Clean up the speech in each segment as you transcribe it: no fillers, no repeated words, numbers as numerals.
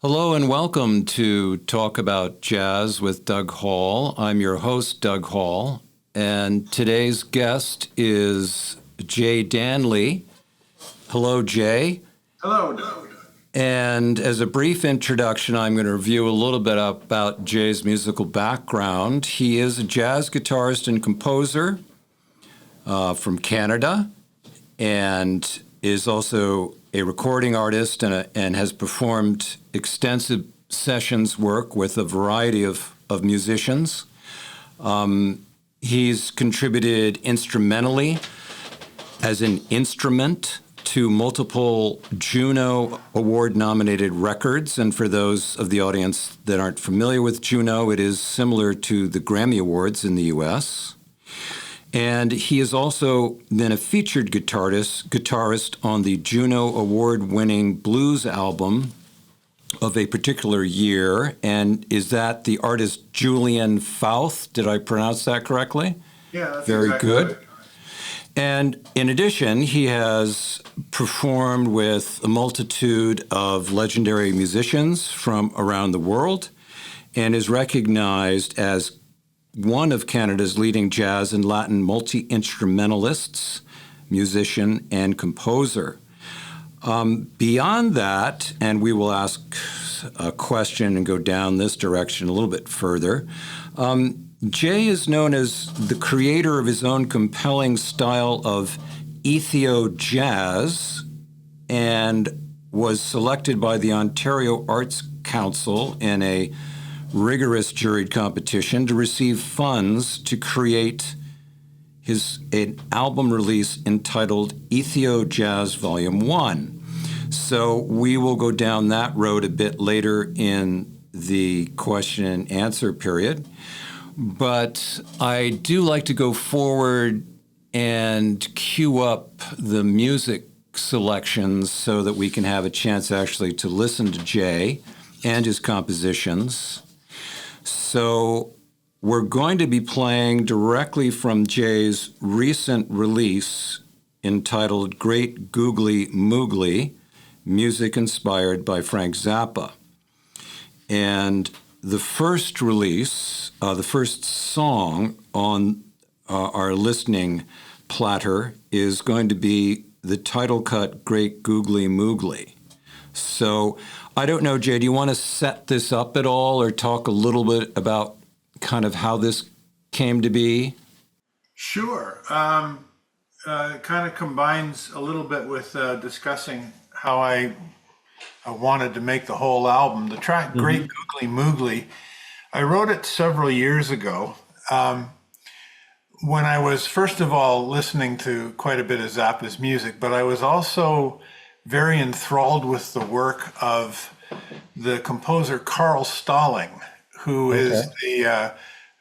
Hello and welcome to Talk About Jazz with Doug Hall. I'm your host, Doug Hall, and today's guest is Jay Danley. Hello, Jay. Hello, Doug. And as a brief introduction, I'm going to review a little bit about Jay's musical background. He is a jazz guitarist and composer from Canada, and is also a recording artist and has performed extensive sessions work with a variety of musicians. He's contributed instrumentally as an instrument to multiple Juno Award-nominated records. And for those of the audience that aren't familiar with Juno, it is similar to the Grammy Awards in the U.S., and he has also been a featured guitarist on the Juno Award-winning blues album of a particular year. And is that the artist Julian Fouth? Did I pronounce that correctly? Yeah, that's very exactly good. Right. And in addition, he has performed with a multitude of legendary musicians from around the world and is recognized as one of Canada's leading jazz and Latin multi-instrumentalists, musician, and composer. Beyond that, and we will ask a question and go down this direction a little bit further, Jay is known as the creator of his own compelling style of ethio jazz and was selected by the Ontario Arts Council in a rigorous juried competition to receive funds to create an album release entitled Ethio Jazz Volume 1. So we will go down that road a bit later in the question and answer period. But I do like to go forward and cue up the music selections so that we can have a chance actually to listen to Jay and his compositions. So we're going to be playing directly from Jay's recent release entitled Great Googly Moogly, music inspired by Frank Zappa. And the first release, the first song on our listening platter is going to be the title cut Great Googly Moogly. So I don't know, Jay, do you want to set this up at all or talk a little bit about kind of how this came to be? Sure. It kind of combines a little bit with discussing how I wanted to make the whole album. The track Great Googly Moogly, I wrote it several years ago when I was, first of all, listening to quite a bit of Zappa's music, but I was also very enthralled with the work of the composer Carl Stalling, who is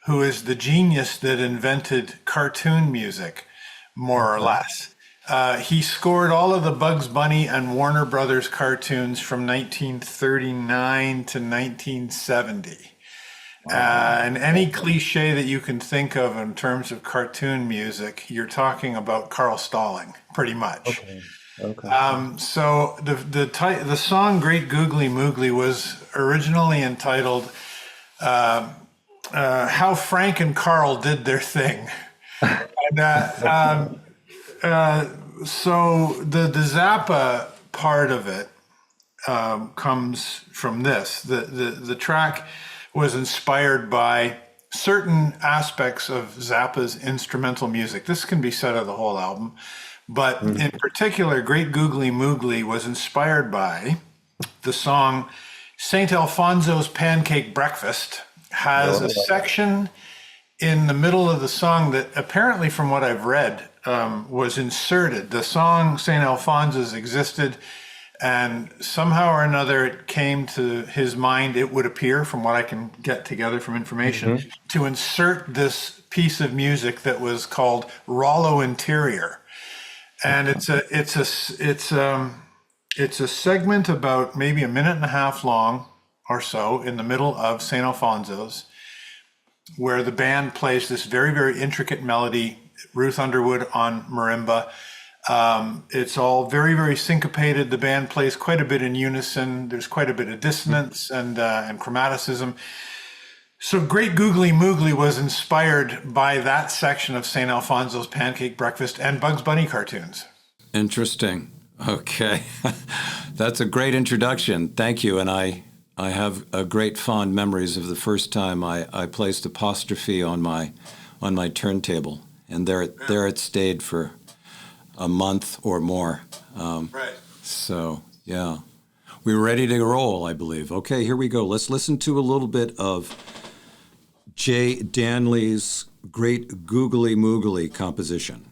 the genius that invented cartoon music, more or less. He scored all of the Bugs Bunny and Warner Brothers cartoons from 1939 to 1970. And any cliche that you can think of in terms of cartoon music, you're talking about Carl Stalling, pretty much. Okay. So the song "Great Googly Moogly" was originally entitled "How Frank and Carl Did Their Thing," and so the Zappa part of it comes from this. The track was inspired by certain aspects of Zappa's instrumental music. This can be said of the whole album. But in particular, Great Googly Moogly was inspired by the song St. Alfonso's Pancake Breakfast. Has a section in the middle of the song that apparently, from what I've read, was inserted. The song St. Alfonso's existed, and somehow or another it came to his mind, it would appear, from what I can get together from information, to insert this piece of music that was called Rollo Interior. And it's a segment about maybe a minute and a half long or so in the middle of St. Alfonso's, where the band plays this very, very intricate melody, Ruth Underwood on marimba, It's all very, very syncopated. The band plays quite a bit in unison. There's quite a bit of dissonance and chromaticism. So Great Googly Moogly was inspired by that section of St. Alfonso's Pancake Breakfast and Bugs Bunny cartoons. Interesting. Okay. That's a great introduction. Thank you. And I have great fond memories of the first time I placed apostrophe on my turntable. And there it stayed for a month or more. Right. So, yeah. We were ready to roll, I believe. Okay, here we go. Let's listen to a little bit of Jay Danley's Great Googly Moogly composition.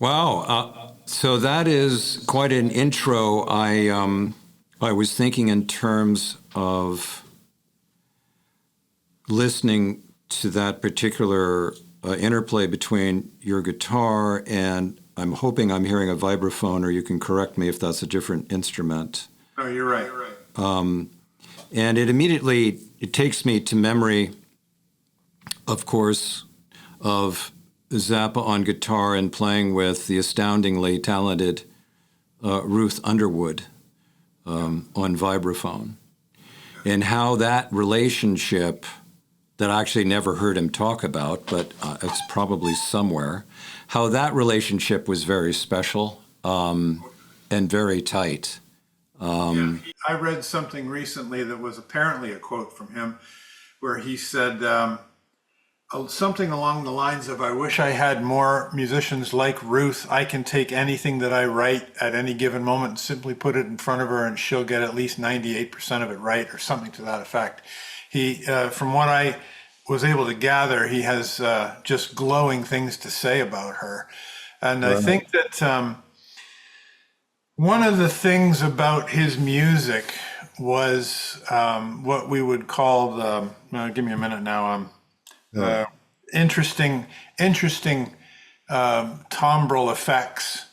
Wow. So that is quite an intro. I was thinking in terms of listening to that particular interplay between your guitar and I'm hoping I'm hearing a vibraphone, or you can correct me if that's a different instrument. Oh, you're right. And it takes me to memory, of course, of Zappa on guitar and playing with the astoundingly talented Ruth Underwood on vibraphone, and how that relationship that I actually never heard him talk about, but it's probably somewhere, how that relationship was very special and very tight. I read something recently that was apparently a quote from him where he said something along the lines of, I wish I had more musicians like Ruth. I can take anything that I write at any given moment and simply put it in front of her and she'll get at least 98% of it right, or something to that effect. He, from what I was able to gather, he has just glowing things to say about her. And right. I think that one of the things about his music was what we would call the, give me a minute now, interesting timbrel effects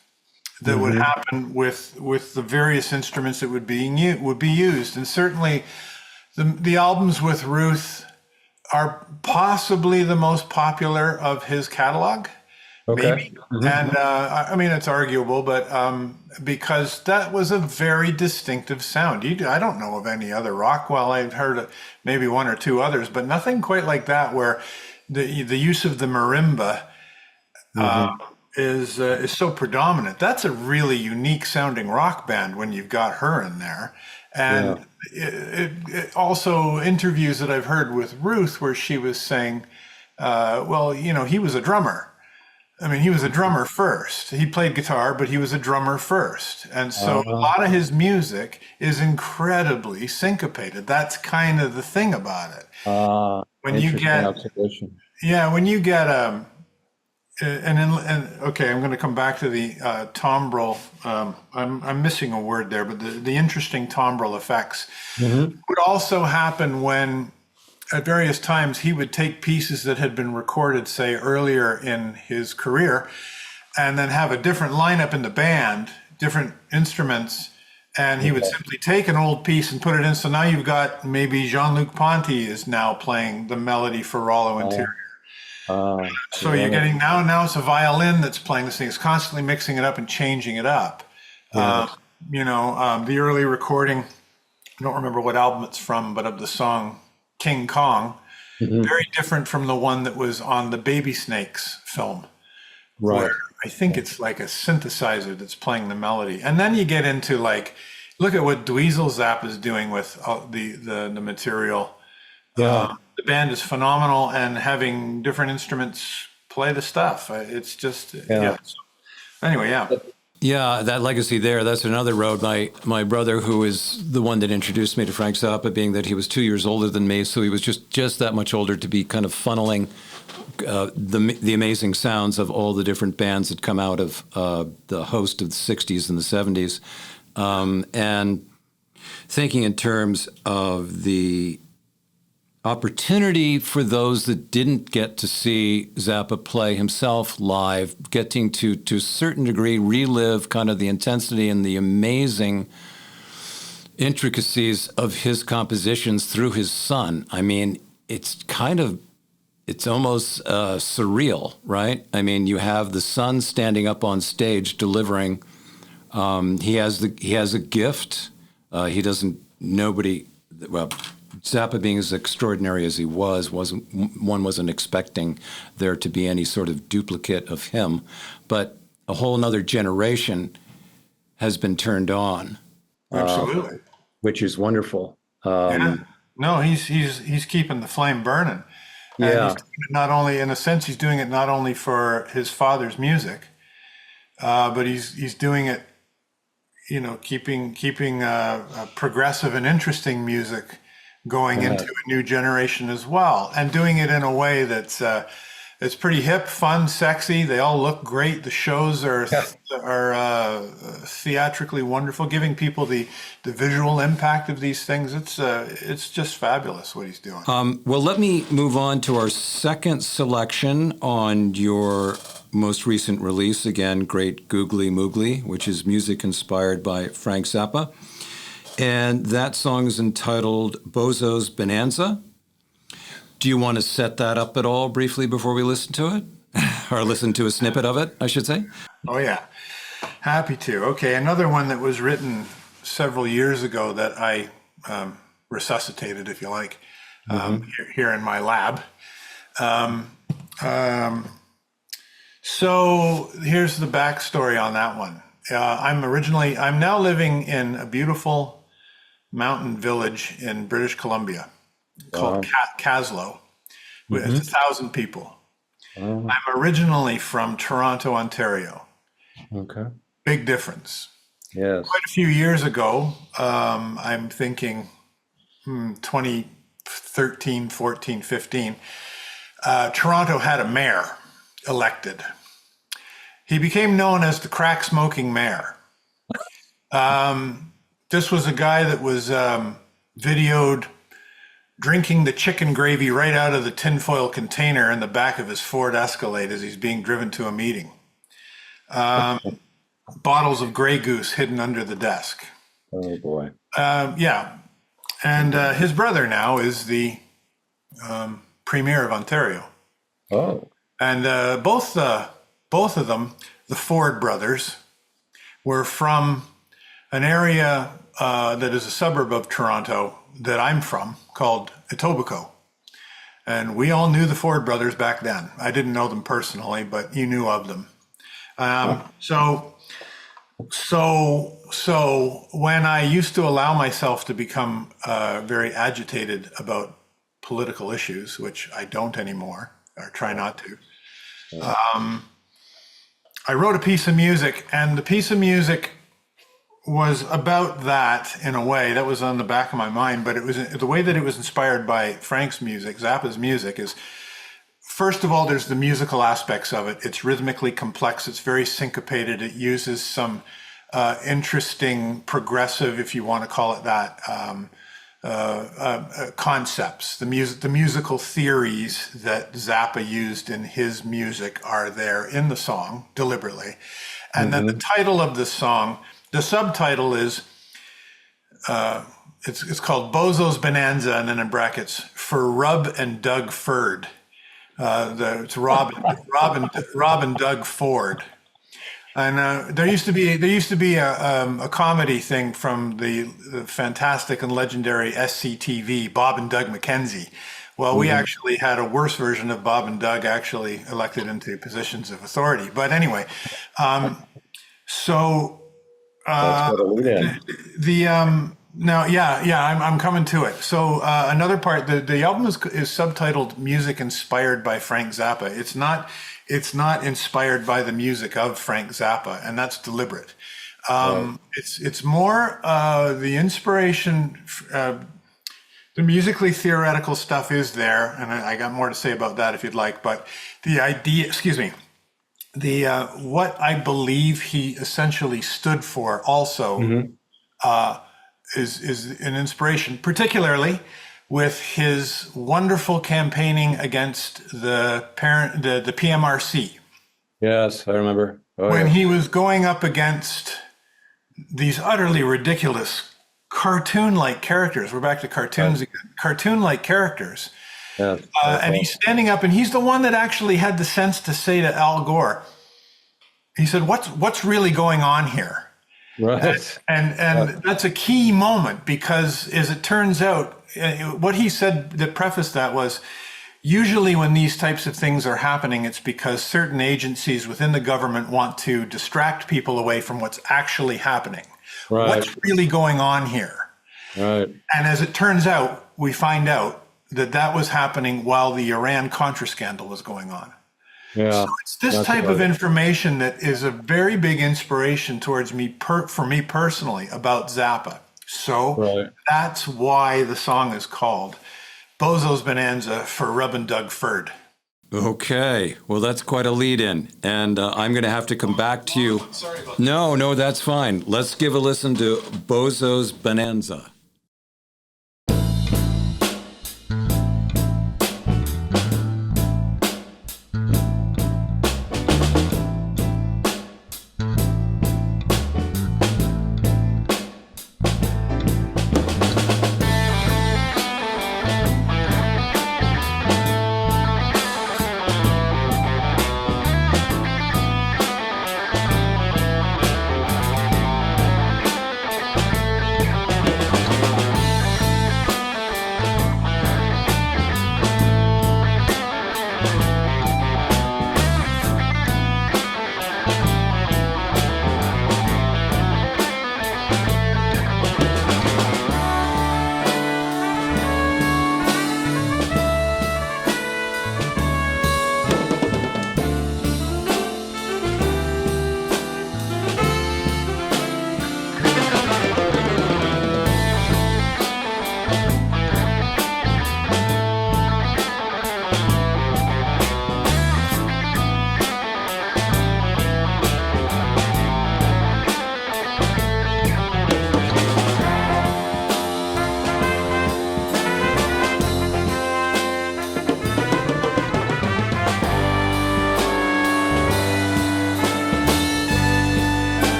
that would happen with the various instruments that would be used. And certainly the albums with Ruth are possibly the most popular of his catalog. Okay. maybe. And I mean, it's arguable, but because that was a very distinctive sound. I don't know of any other rock. Well, I've heard maybe one or two others, but nothing quite like that, where the use of the marimba is so predominant. That's a really unique sounding rock band when you've got her in there. And it also interviews that I've heard with Ruth where she was saying, well, he was a drummer. I mean, he was a drummer first. He played guitar, but he was a drummer first. And so a lot of his music is incredibly syncopated. That's kind of the thing about it. When you get, observation. yeah, when you get, okay, I'm going to come back to the timbrel. I'm missing a word there, but the interesting timbrel effects would also happen when at various times he would take pieces that had been recorded, say, earlier in his career, and then have a different lineup in the band, different instruments, and he would simply take an old piece and put it in. So now you've got maybe Jean-Luc Ponty is now playing the melody for Rollo Interior. So you're getting now it's a violin that's playing this thing. It's constantly mixing it up and changing it up. The early recording, I don't remember what album it's from, but of the song King Kong, very different from the one that was on the Baby Snakes film. Right. Where I think it's like a synthesizer that's playing the melody. And then you get into look at what Dweezil Zappa is doing with the material. Yeah. The band is phenomenal, and having different instruments play the stuff. It's just, yeah. So, anyway, yeah. Yeah, that legacy there, that's another road. My brother, who is the one that introduced me to Frank Zappa, being that he was 2 years older than me, so he was just that much older to be kind of funneling the amazing sounds of all the different bands that come out of the host of the 60s and the 70s. And thinking in terms of the opportunity for those that didn't get to see Zappa play himself live, getting to a certain degree relive kind of the intensity and the amazing intricacies of his compositions through his son. I mean, it's almost surreal, right? I mean, you have the son standing up on stage delivering. He has a gift. Zappa being as extraordinary as he wasn't expecting there to be any sort of duplicate of him, but a whole nother generation has been turned on. Absolutely. Which is wonderful. Yeah. No, he's keeping the flame burning. And Yeah. he's doing it not only, in a sense, he's doing it not only for his father's music, but he's doing it, keeping progressive and interesting music going into a new generation as well, and doing it in a way that's it's pretty hip, fun, sexy. They all look great. The shows are theatrically wonderful, giving people the visual impact of these things. It's just fabulous what he's doing. Well, let me move on to our second selection on your most recent release. Again, great Googly Moogly, which is music inspired by Frank Zappa. And that song is entitled Bozo's Bonanza. Do you want to set that up at all briefly before we listen to it? Or listen to a snippet of it, I should say? Oh, yeah. Happy to. Okay, another one that was written several years ago that I resuscitated, if you like, here in my lab. So here's the backstory on that one. I'm now living in a beautiful mountain village in British Columbia called Caslow. It's 1,000 people. I'm originally from Toronto, Ontario. Okay. Big difference. Yes. Quite a few years ago, I'm thinking 2013, 14, 15, Toronto had a mayor elected. He became known as the crack smoking mayor. This was a guy that was videoed drinking the chicken gravy right out of the tinfoil container in the back of his Ford Escalade as he's being driven to a meeting. Bottles of Grey Goose hidden under the desk. Oh, boy. Yeah. And his brother now is the Premier of Ontario. Oh. And both both of them, the Ford brothers, were from an area that is a suburb of Toronto that I'm from called Etobicoke. And we all knew the Ford brothers back then. I didn't know them personally, but you knew of them. So when I used to allow myself to become very agitated about political issues, which I don't anymore, or try not to, I wrote a piece of music, and the piece of music was about that in a way. That was on the back of my mind, but it was the way that it was inspired by Frank's music, Zappa's music, is first of all, there's the musical aspects of it. It's rhythmically complex. It's very syncopated. It uses some interesting progressive, if you want to call it that, concepts. The musical theories that Zappa used in his music are there in the song deliberately. And then the title of the song, the subtitle is, it's called Bozo's Bonanza, and then in brackets, for Rub and Doug Ford. It's Rob and Doug Ford. And there used to be a comedy thing from the fantastic and legendary SCTV, Bob and Doug McKenzie. Well, we actually had a worse version of Bob and Doug actually elected into positions of authority. But anyway, so That's what it is. I'm coming to it. So another part, the album is subtitled "Music Inspired by Frank Zappa." It's not inspired by the music of Frank Zappa, and that's deliberate. It's more the inspiration. The musically theoretical stuff is there, and I got more to say about that if you'd like. But the idea, what I believe he essentially stood for also is an inspiration, particularly with his wonderful campaigning against the PMRC. Yes, I remember. When he was going up against these utterly ridiculous cartoon-like characters. We're back to cartoons again. Cartoon-like characters. Yeah, and he's standing up, and he's the one that actually had the sense to say to Al Gore, he said, what's really going on here? Right. And that's a key moment, because as it turns out, what he said that prefaced that was, usually when these types of things are happening, it's because certain agencies within the government want to distract people away from what's actually happening. Right. What's really going on here? Right. And as it turns out, we find out that was happening while the Iran-Contra scandal was going on. Yeah. So it's this type of information that is a very big inspiration towards me, for me personally, about Zappa. So that's why the song is called Bozo's Bonanza for Rub and Doug Ford. Okay, well, that's quite a lead-in, and I'm going to have to come back to you. Sorry about that. No, that's fine. Let's give a listen to Bozo's Bonanza.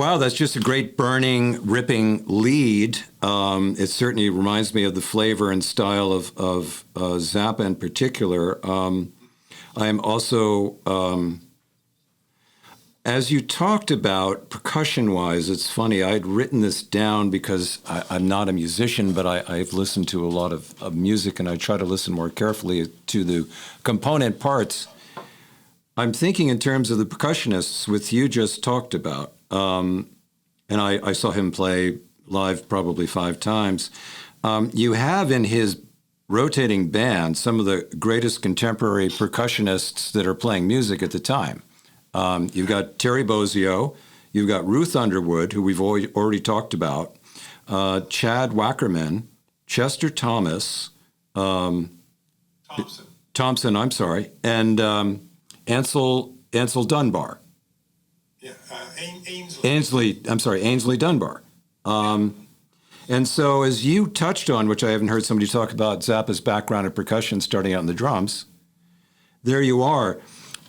Wow, that's just a great burning, ripping lead. It certainly reminds me of the flavor and style of Zappa in particular. I am also, as you talked about percussion-wise, it's funny, I had written this down because I'm not a musician, but I've listened to a lot of music, and I try to listen more carefully to the component parts. I'm thinking in terms of the percussionists, with you just talked about, and I saw him play live probably 5 times. You have in his rotating band some of the greatest contemporary percussionists that are playing music at the time. You've got Terry Bozzio, you've got Ruth Underwood, who we've already talked about, Chad Wackerman, Chester Thomas, Thompson, I'm sorry, and Ansel Dunbar. Yeah, Ainsley. Ainsley Dunbar. And so as you touched on, which I haven't heard somebody talk about, Zappa's background in percussion starting out in the drums, there you are.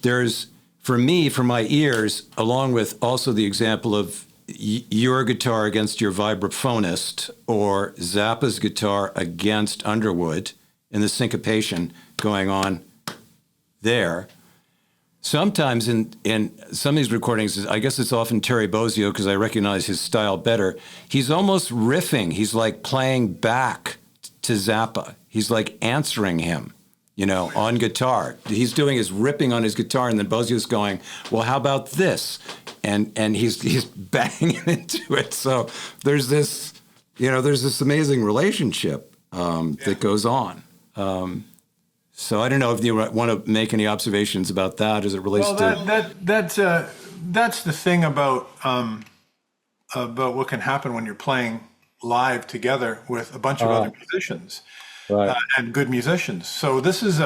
There's, for me, for my ears, along with also the example of your guitar against your vibraphonist or Zappa's guitar against Underwood and the syncopation going on there. Sometimes in some of these recordings, I guess it's often Terry Bozzio because I recognize his style better. He's almost riffing. He's like playing back to Zappa. He's like answering him, on guitar. He's doing his ripping on his guitar, and then Bozzio's going, well, how about this? And he's banging into it. So there's this amazing relationship that goes on. So I don't know if you want to make any observations about that as it relates to. That's the thing about what can happen when you're playing live together with a bunch of other musicians, right. And good musicians. So this is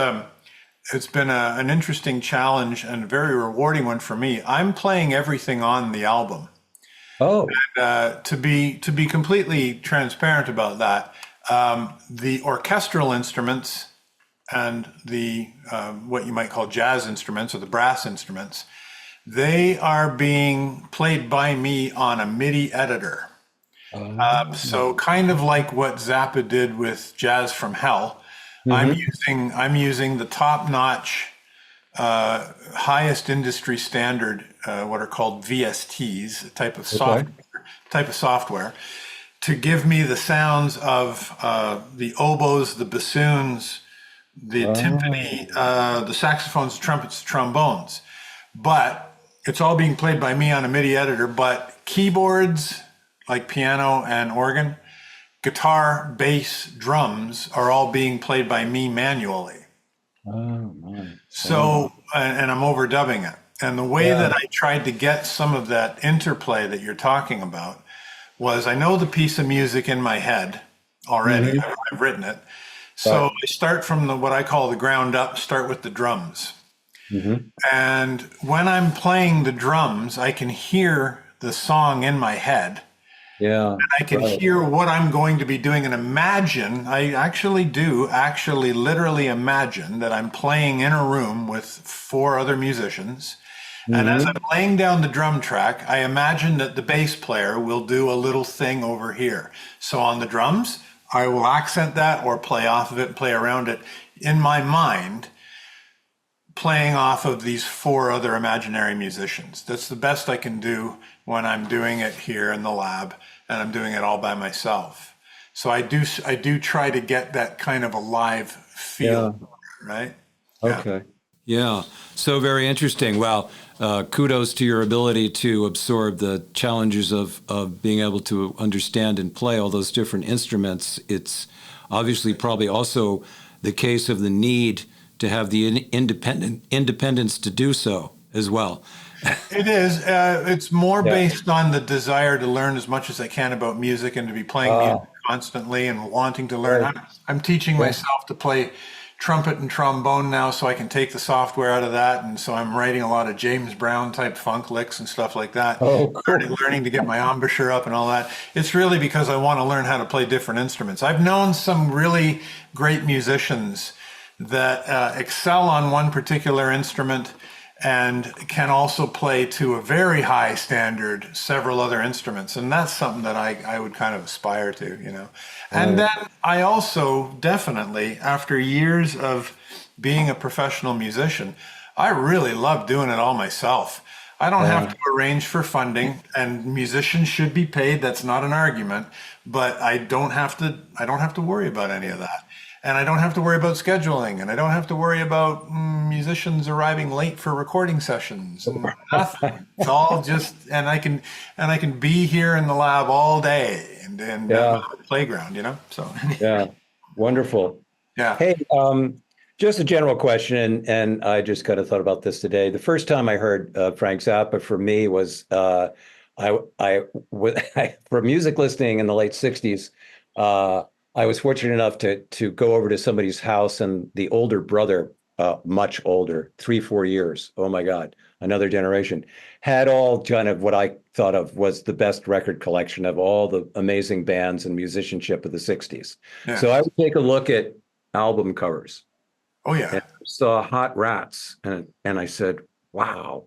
it's been an interesting challenge and a very rewarding one for me. I'm playing everything on the album. Oh, and, to be completely transparent about that, the orchestral instruments and the what you might call jazz instruments or the brass instruments, they are being played by me on a MIDI editor. So kind of like what Zappa did with Jazz from Hell, I'm using the top-notch, highest industry standard, what are called VSTs, a type of software, to give me the sounds of the oboes, the bassoons, the timpani, the saxophones, trumpets, trombones. But it's all being played by me on a MIDI editor, but keyboards like piano and organ, guitar, bass, drums are all being played by me manually. Oh, my. So, and I'm overdubbing it. And the way that I tried to get some of that interplay that you're talking about was I know the piece of music in my head already. I've written it. So I start from what I call the ground up, start with the drums. And when I'm playing the drums, I can hear the song in my head. Yeah. And I can hear what I'm going to be doing and imagine, I actually literally imagine that I'm playing in a room with 4 other musicians. And as I'm laying down the drum track, I imagine that the bass player will do a little thing over here. So on the drums, I will accent that or play off of it, play around it in my mind, playing off of these 4 other imaginary musicians. That's the best I can do when I'm doing it here in the lab, and I'm doing it all by myself. So I do try to get that kind of a live feel, right? Okay. Yeah, so very interesting. Well, kudos to your ability to absorb the challenges of being able to understand and play all those different instruments. It's obviously probably also the case of the need to have the independence to do so as well. It is. It's more based on the desire to learn as much as I can about music and to be playing music constantly and wanting to learn. Right. I'm teaching myself to play trumpet and trombone now so I can take the software out of that. And so I'm writing a lot of James Brown type funk licks and stuff like that. Oh, cool. Learning to get my embouchure up and all that. It's really because I want to learn how to play different instruments. I've known some really great musicians that excel on one particular instrument and can also play to a very high standard several other instruments. And that's something that I would kind of aspire to, you know. And then I also definitely, after years of being a professional musician, I really love doing it all myself. I don't have to arrange for funding, and musicians should be paid. That's not an argument, but I don't have to worry about any of that. And I don't have to worry about scheduling, and I don't have to worry about musicians arriving late for recording sessions and nothing. It's all just, and I can be here in the lab all day and the playground, you know? So Yeah. Wonderful. yeah. Hey, just a general question, and I just kind of thought about this today. The first time I heard Frank Zappa for me was for music listening in the late 60s. I was fortunate enough to go over to somebody's house, and the older brother, much older, 3-4 years, oh my God, another generation, had all kind of what I thought of was the best record collection of all the amazing bands and musicianship of the 60s. Yeah. So I would take a look at album covers. Oh yeah. And I saw Hot Rats, and I said, wow,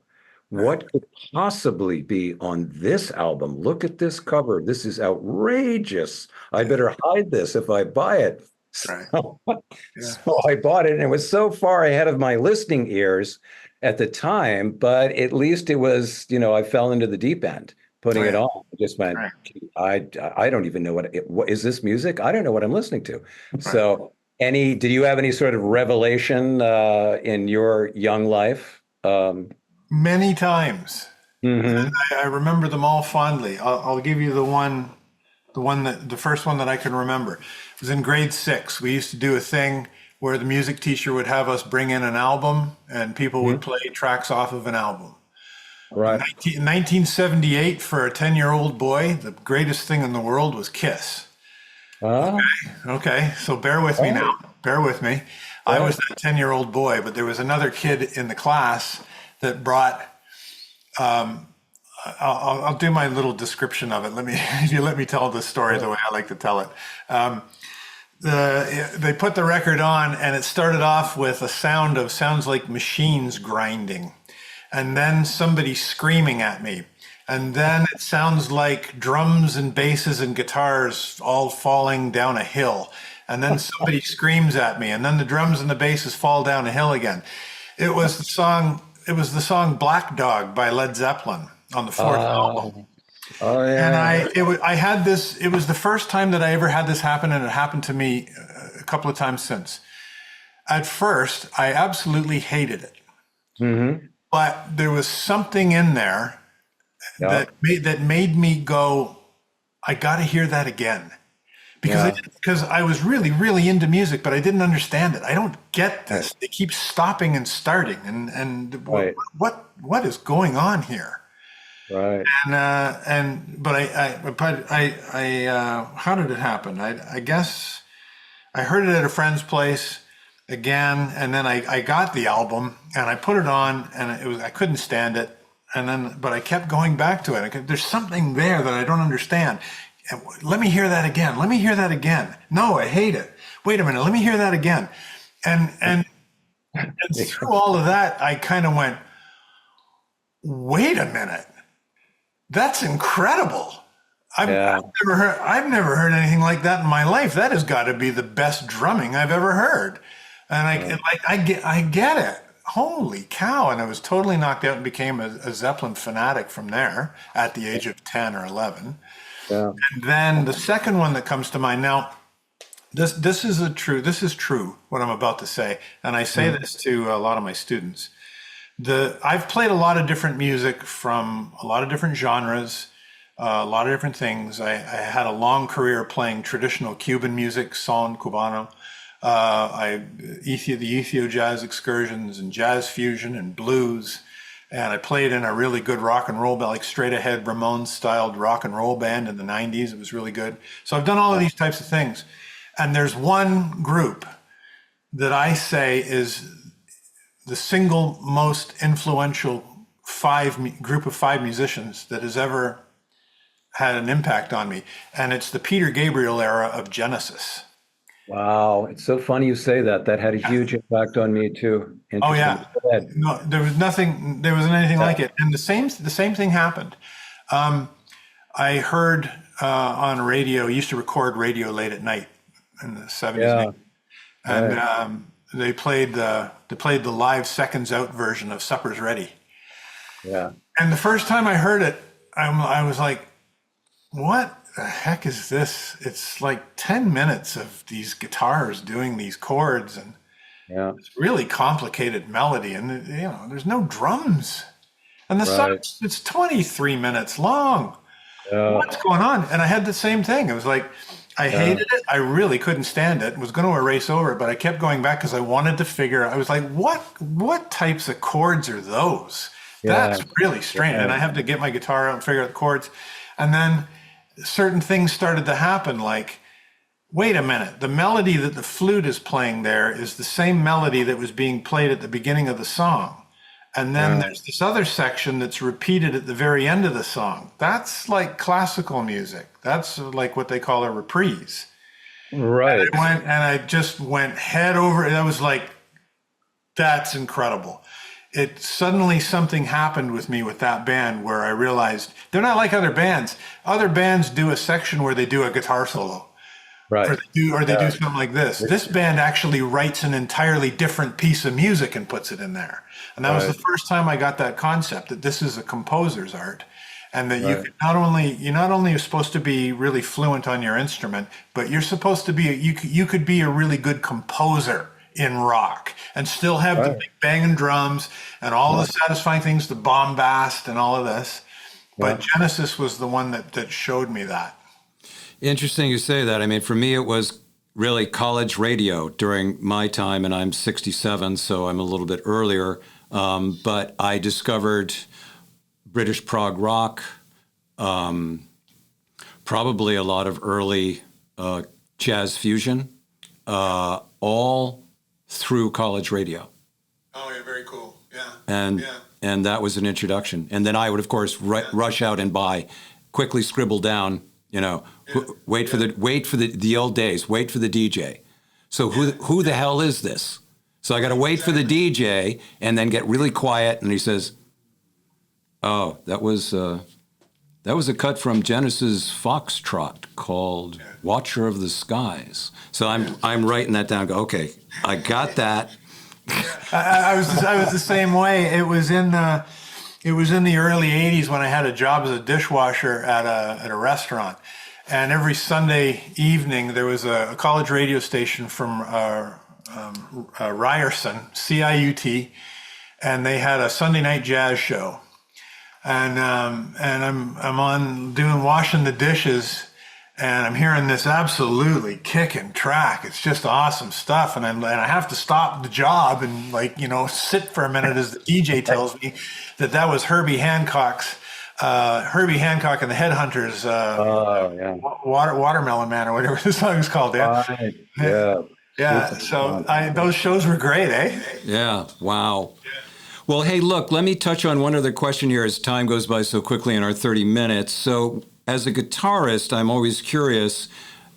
what could possibly be on this album? Look at this cover. This is outrageous. I better hide this if I buy it. Right. So I bought it, and it was so far ahead of my listening ears at the time, but at least it was, you know, I fell into the deep end putting it on. I just went, I don't even know what is this music? I don't know what I'm listening to. So did you have any sort of revelation in your young life? Many times. Mm-hmm. I remember them all fondly. I'll give you the first one that I can remember. It was in grade 6. We used to do a thing where the music teacher would have us bring in an album, and people would play tracks off of an album. Right. 1978, for a 10-year-old boy, the greatest thing in the world was Kiss. Okay, so bear with me now. Bear with me. I was that 10-year-old boy, but there was another kid in the class that brought. I'll do my little description of it. If you let me tell the story the way I like to tell it. They put the record on, and it started off with a sounds like machines grinding, and then somebody screaming at me. And then it sounds like drums and basses and guitars all falling down a hill. And then somebody screams at me, and then the drums and the basses fall down a hill again. It was the song Black Dog by Led Zeppelin on the fourth album. Oh yeah. And I had this, it was the first time that I ever had this happen, and it happened to me a couple of times since. At first, I absolutely hated it. Mm-hmm. But there was something in there that made me go, I got to hear that again, because I was really, really into music, but I didn't understand it. I don't get this. They keep stopping and starting, and what is going on here? Right. But I how did it happen? I guess I heard it at a friend's place again, and then I got the album and I put it on, and I couldn't stand it. But I kept going back to it. There's something there that I don't understand. Let me hear that again. Let me hear that again. No, I hate it. Wait a minute. Let me hear that again. And through all of that, I kind of went, wait a minute. That's incredible. I've never heard anything like that in my life. That has got to be the best drumming I've ever heard. And I get it. Holy cow. And I was totally knocked out and became a Zeppelin fanatic from there at the age of 10 or 11. Yeah. And then the second one that comes to mind now, this is true, what I'm about to say. And I say this to a lot of my students. I've played a lot of different music from a lot of different genres, a lot of different things. I had a long career playing traditional Cuban music, son cubano. The Ethio jazz excursions and jazz fusion and blues. And I played in a really good rock and roll band, like straight ahead Ramones styled rock and roll band in the 90s. It was really good. So I've done all of these types of things. And there's one group that I say is the single most influential group of 5 musicians that has ever had an impact on me. And it's the Peter Gabriel era of Genesis. Wow, it's so funny you say that. That had a huge impact on me too. Oh Interesting. yeah, Go ahead. no, there wasn't anything Yeah. like it. And the same thing happened. Um, I heard on radio. Used to record radio late at night in the '70s and Yeah. 80s, and Right. they played the live seconds out version of "Supper's Ready." Yeah. And the first time I heard it, I was like, "What the heck is this?" It's like 10 minutes of these guitars doing these chords and Yeah. really complicated melody, and there's no drums. And the song, Right. it's 23 minutes long. Yeah. What's going on? And I had the same thing. It was like, I Yeah. hated it. I really couldn't stand it. Was going to erase over it, but I kept going back because I wanted to figure out. I was like, what types of chords are those? Yeah. That's really strange. And Yeah. I have to get my guitar out and figure out the chords. And then certain things started to happen, like, wait a minute, the melody that the flute is playing there is the same melody that was being played at the beginning of the song. And then Yeah. there's this other section that's repeated at the very end of the song. That's like classical music. That's like what they call a reprise. Right. I just went head over. And I was like, that's incredible. It suddenly something happened with me with that band where I realized they're not like other bands. Other bands do a section where they do a guitar solo. Right. Or they do something like this. This band actually writes an entirely different piece of music and puts it in there. And that was the Right. first time I got that concept that this is a composer's art, and that you Right. could not only are supposed to be really fluent on your instrument, but you're supposed to be you could be a really good composer in rock and still have the Right. big banging drums and all the satisfying things, the bombast and all of this. But Yeah. Genesis was the one that showed me that. Interesting you say that. I mean, for me, it was really college radio during my time, and I'm 67, so I'm a little bit earlier. But I discovered British prog rock, probably a lot of early jazz fusion, all through college radio. Oh, yeah, very cool. Yeah. And Yeah. and that was an introduction. And then I would, of course, rush out and buy, quickly scribble down, wait for the old days, wait for the DJ. So who the hell is this? So I got to wait for the DJ and then get really quiet. And he says, "Oh, that was a cut from Genesis Foxtrot called Watcher of the Skies." So I'm writing that down. Go, okay, I got that. I was the same way. It was in the early '80s when I had a job as a dishwasher at a restaurant, and every Sunday evening there was a college radio station from Ryerson, CIUT, and they had a Sunday night jazz show, and I'm on doing washing the dishes. And I'm hearing this absolutely kicking track. It's just awesome stuff. And I have to stop the job and sit for a minute as the DJ tells me that was Herbie Hancock and the Headhunters, Oh, yeah. Watermelon Man or whatever the song is called. Yeah, Right. Yeah. yeah. So those shows were great, eh? Yeah. Wow. Well, hey, look, let me touch on one other question here as time goes by so quickly in our 30 minutes. So as a guitarist, I'm always curious.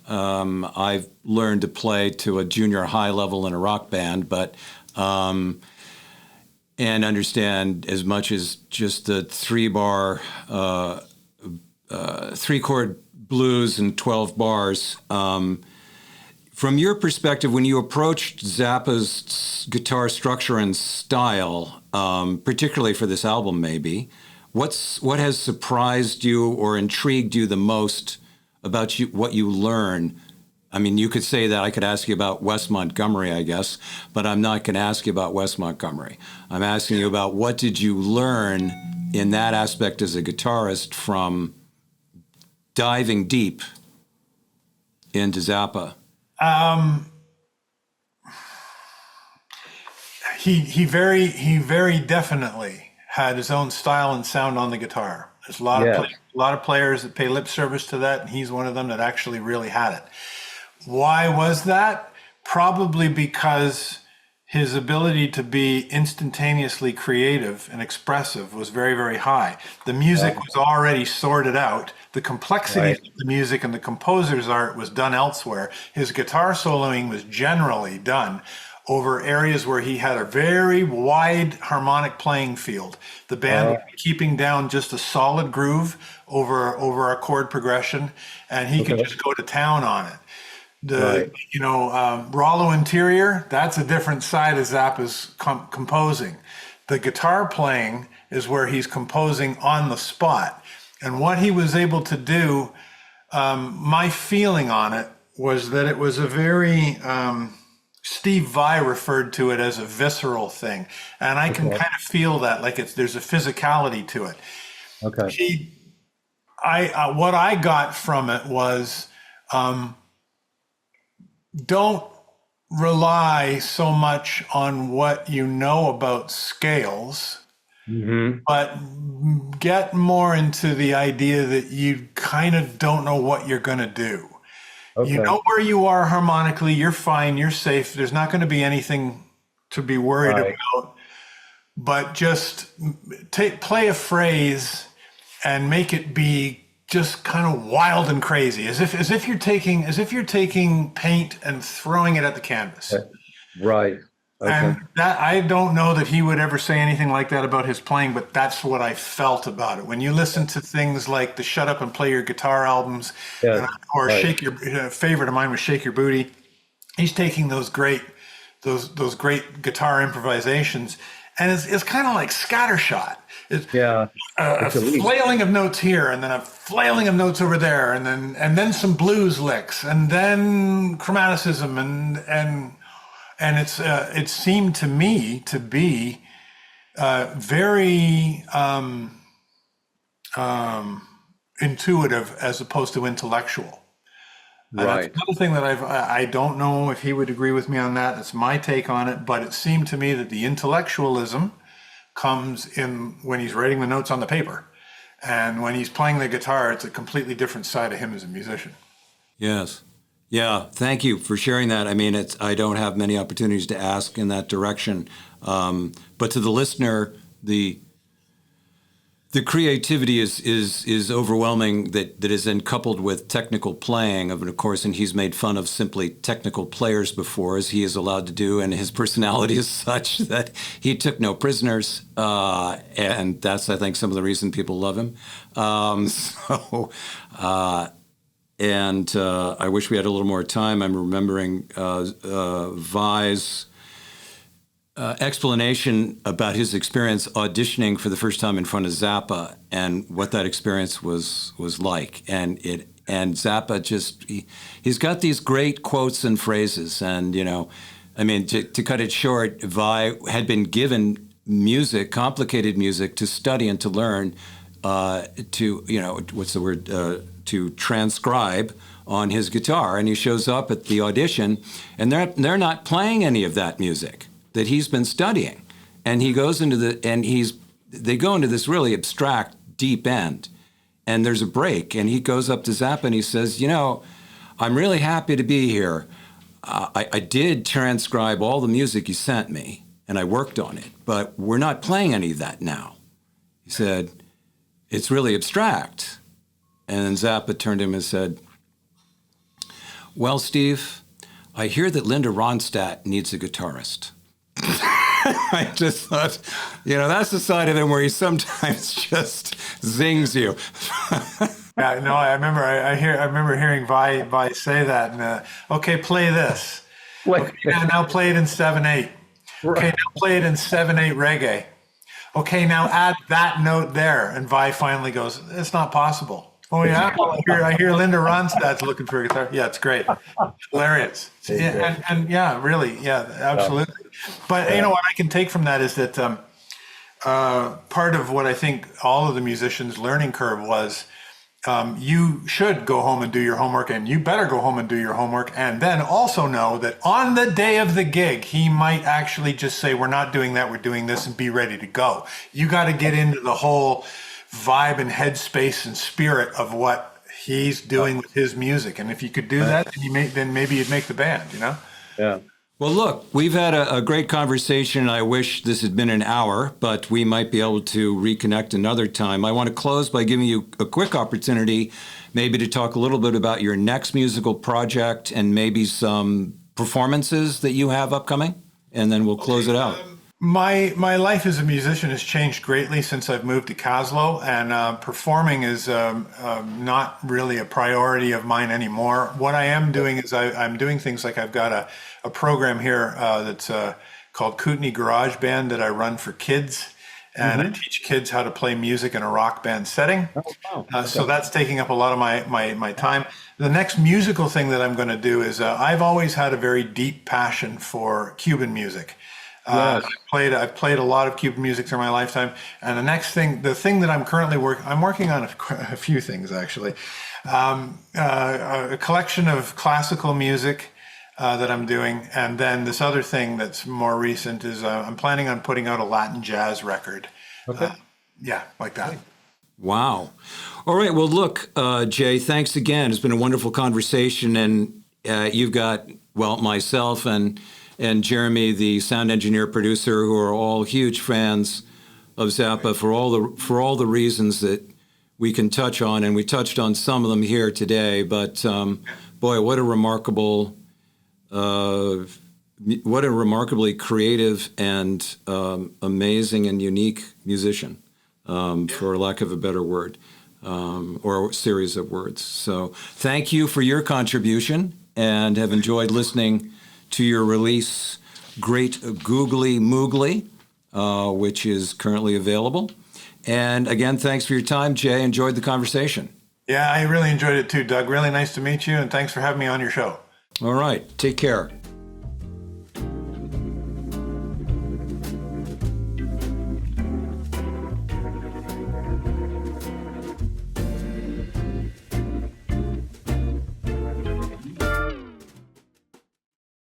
I've learned to play to a junior high level in a rock band, but and understand as much as just the three-chord blues and 12 bars. From your perspective, when you approached Zappa's guitar structure and style, particularly for this album, maybe, what has surprised you or intrigued you the most about what you learn? I mean, you could say that. I could ask you about Wes Montgomery, I guess, but I'm not going to ask you about Wes Montgomery. I'm asking you about what did you learn in that aspect as a guitarist from diving deep into Zappa? He very definitely had his own style and sound on the guitar. There's a lot of players that pay lip service to that, and he's one of them that actually really had it. Why was that? Probably because his ability to be instantaneously creative and expressive was very, very high. The music was already sorted out. The complexity of the music and the composer's art was done elsewhere. His guitar soloing was generally done over areas where he had a very wide harmonic playing field. The band would be keeping down just a solid groove over a chord progression, and he could just go to town on it. Rollo Interior, that's a different side of Zappa's composing. The guitar playing is where he's composing on the spot. And what he was able to do, my feeling on it was that it was a very, Steve Vai referred to it as a visceral thing. And I can kind of feel that, like there's a physicality to it. Okay. What I got from it was, don't rely so much on what you know about scales, but get more into the idea that you kind of don't know what you're going to do. You know where you are harmonically, you're fine, you're safe. There's not going to be anything to be worried about, but just play a phrase and make it be just kind of wild and crazy, as if you're taking paint and throwing it at the canvas. Right. Okay. And that, I don't know that he would ever say anything like that about his playing, but that's what I felt about it. When you listen to things like the Shut Up and Play Your Guitar albums, or Shake Your, favorite of mine was Shake Your Booty. He's taking those great guitar improvisations, and it's kind of like scattershot. It's a flailing of notes here, and then a flailing of notes over there, and then some blues licks, and then chromaticism, and it seemed to me to be very intuitive as opposed to intellectual. Right. That's another thing that I don't know if he would agree with me on that. That's my take on it, but it seemed to me that the intellectualism comes in when he's writing the notes on the paper, and when he's playing the guitar, it's a completely different side of him as a musician. Yes. Yeah, thank you for sharing that. I mean, I don't have many opportunities to ask in that direction, but to the listener, the creativity is overwhelming that is then coupled with technical playing of course, and he's made fun of simply technical players before, as he is allowed to do, and his personality is such that he took no prisoners, and that's, I think, some of the reason people love him. I wish we had a little more time. I'm remembering Vai's explanation about his experience auditioning for the first time in front of Zappa and what that experience was like. And Zappa he's got these great quotes and phrases. And, to cut it short, Vai had been given music, complicated music, to study and to learn, to transcribe on his guitar, and he shows up at the audition, and they're not playing any of that music that he's been studying, and he goes into they go into this really abstract deep end, and there's a break, and he goes up to Zappa and he says, I'm really happy to be here. I did transcribe all the music you sent me, and I worked on it, but we're not playing any of that now. He said, it's really abstract. And then Zappa turned to him and said, well, Steve, I hear that Linda Ronstadt needs a guitarist. I just thought, that's the side of him where he sometimes just zings you. Yeah, no, I remember hearing Vai say that. And okay, play this. Okay, now play it in 7/8. Okay, now play it in 7/8 reggae. Okay, now add that note there. And Vi finally goes, it's not possible. Oh, yeah? I hear Linda Ronstadt's looking for a guitar. Yeah, it's great. Hilarious. Yeah, and yeah, really. Yeah, absolutely. But, what I can take from that is that part of what I think all of the musicians' learning curve was, you should go home and do your homework, and you better go home and do your homework, and then also know that on the day of the gig, he might actually just say, we're not doing that, we're doing this, and be ready to go. You got to get into the whole vibe and headspace and spirit of what he's doing with his music. And if you could do that, then maybe you'd make the band, Yeah. Well, look, we've had a great conversation. I wish this had been an hour, but we might be able to reconnect another time. I want to close by giving you a quick opportunity maybe to talk a little bit about your next musical project and maybe some performances that you have upcoming, and then we'll close it out. My life as a musician has changed greatly since I've moved to Caslow, and performing is not really a priority of mine anymore. What I am doing is I'm doing things like I've got a program here that's called Kootenai Garage Band that I run for kids, and I teach kids how to play music in a rock band setting. Oh, wow. Okay. So that's taking up a lot of my time. The next musical thing that I'm going to do is I've always had a very deep passion for Cuban music. Yes. I've played a lot of Cuban music through my lifetime, and the thing that I'm currently working on a few things actually, a collection of classical music that I'm doing, and then this other thing that's more recent is I'm planning on putting out a Latin jazz record. Okay. Yeah, like that. Wow. All right. Well, look, Jay, thanks again. It's been a wonderful conversation, and you've got, well, myself and Jeremy, the sound engineer producer, who are all huge fans of Zappa for all the reasons that we can touch on, and we touched on some of them here today. But boy, what a remarkably creative and amazing and unique musician, for lack of a better word, or a series of words. So thank you for your contribution, and have enjoyed listening to your release, Great Googly Moogly, which is currently available. And again, thanks for your time, Jay. Enjoyed the conversation. Yeah, I really enjoyed it too, Doug. Really nice to meet you, and thanks for having me on your show. All right. Take care.